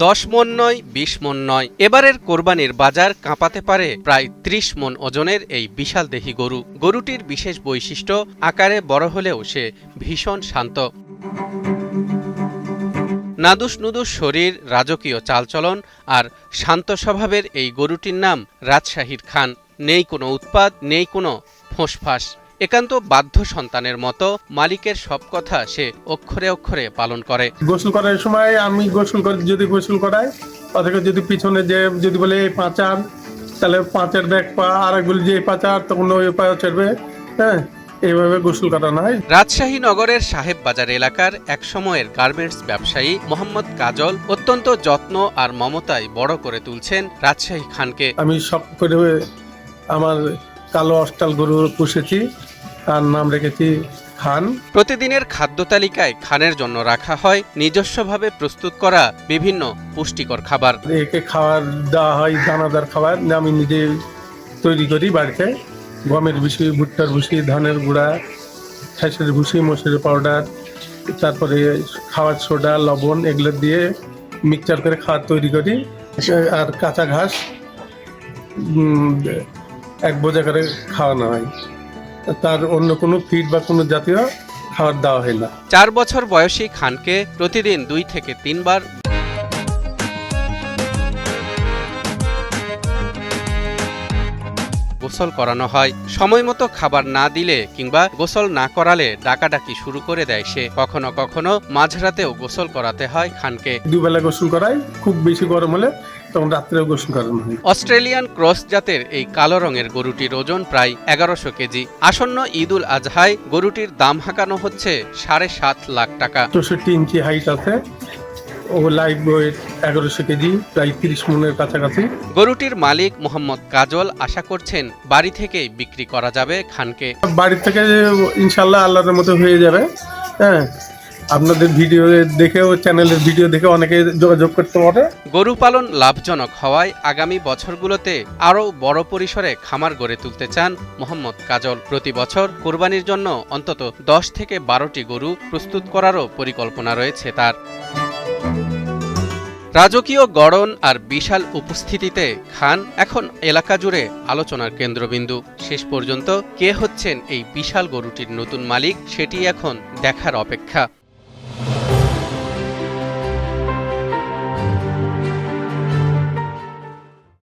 10 মণ নয়, 20 মণ নয়, এবারের কোরবানির বাজার কাঁপাতে পারে প্রায় 30 মণ ওজনের এই বিশাল দেহী গরু। গরুটির বিশেষ বৈশিষ্ট্য, আকারে বড় হলেও সে ভীষণ শান্ত। নাদুস নুদুস শরীর, রাজকীয় চালচলন আর শান্ত স্বভাবের এই গরুটির নাম রাজশাহীর খান। নেই কোনো উৎপাত, নেই কোনো ফোঁসফাঁস। একান্ত বাধ্য সন্তানের মতো মালিকের সব কথা সে অক্ষরে অক্ষরে পালন করে। গোসল করার সময় আমি গোসল করি, যদি গোসল করাই অথবা যদি পিছনে যে যদি বলে এই পাঁচার, তাহলে পাঁচের ব্যাগ পা, আর একগুলি যে পাঁচার তখন ওই পা চড়বে। হ্যাঁ, এইভাবে গোসল করানো হয়। রাজশাহী নগরের সাহেব বাজার এলাকার একসময়ের গার্মেন্টস ব্যবসায়ী মোহাম্মদ কাজল অত্যন্ত যত্ন আর মমতায় বড় করে তুলছেন রাজশাহী খানকে। আমি শখ করে আমার কালো অস্টাল গরু পুষেছি, তার নাম রেখেছি খান। প্রতিদিনের খাদ্য তালিকায় খানের জন্য রাখা হয় নিজস্বভাবে প্রস্তুত করা বিভিন্ন পুষ্টিকর খাবার। একে খাবার দেওয়া হয় দানাদার খাবার, আমি নিজে তৈরি করি বাড়িতে। গমের ভুসি, ভুট্টার ভুসি, ধানের গুঁড়া, খাসির ভুসি, মসুরের পাউডার, তারপরে খাওয়ার সোডা, লবণ, এগুলো দিয়ে মিক্সচার করে খাবার তৈরি করি। আর কাঁচা ঘাস এক বোঝা করে খাওয়ানো হয়। তার অন্য কোনো ফিড বা কোনো জাতীয় খাবার দেওয়া হয় না। 4 বছর বয়সী খানকে প্রতিদিন 2 থেকে 3 বার গোসল করানো হয়। সময় মতো খাবার না দিলে কিংবা গোসল না করালে ডাকাডাকি শুরু করে দেয় সে। কখনো কখনো মাঝরাতেও গোসল করাতে হয় খানকে। দুবেলা গোসল করাই, খুব বেশি গরম হলে তখন রাত্রেও গোসল করানো হয়। অস্ট্রেলিয়ান ক্রস জাতের এই কালো রঙের গরুটির ওজন প্রায় 1100 কেজি। আসন্ন ঈদ উল আজহায় গরুটির দাম হাঁকানো হচ্ছে 7.5 লাখ টাকা। 64 ইঞ্চি হাইট আছে, ও লাইভ ওয়েট 1100 কেজি, প্রায় 30 মণের কাছাকাছি। গরুটির মালিক মোহাম্মদ কাজল আশা করছেন বাড়ি থেকেই বিক্রি করা যাবে খানকে। বাড়ির থেকে ইনশাল্লাহ আল্লাহর মতো হয়ে যাবে। হ্যাঁ, আপনাদের ভিডিও দেখেও, চ্যানেলের ভিডিও দেখে অনেকে যোগাযোগ করতে পারে। গরু পালন লাভজনক হওয়ায় আগামী বছরগুলোতে আরও বড় পরিসরে খামার গড়ে তুলতে চান মোহাম্মদ কাজল। প্রতি বছর কোরবানির জন্য অন্তত 10 থেকে 12টি গরু প্রস্তুত করারও পরিকল্পনা রয়েছে তার। রাজকীয় গড়ন আর বিশাল উপস্থিতিতে খান এখন এলাকা জুড়ে আলোচনার কেন্দ্রবিন্দু। শেষ পর্যন্ত কে হচ্ছেন এই বিশাল গরুটির নতুন মালিক, সেটি এখন দেখার অপেক্ষা।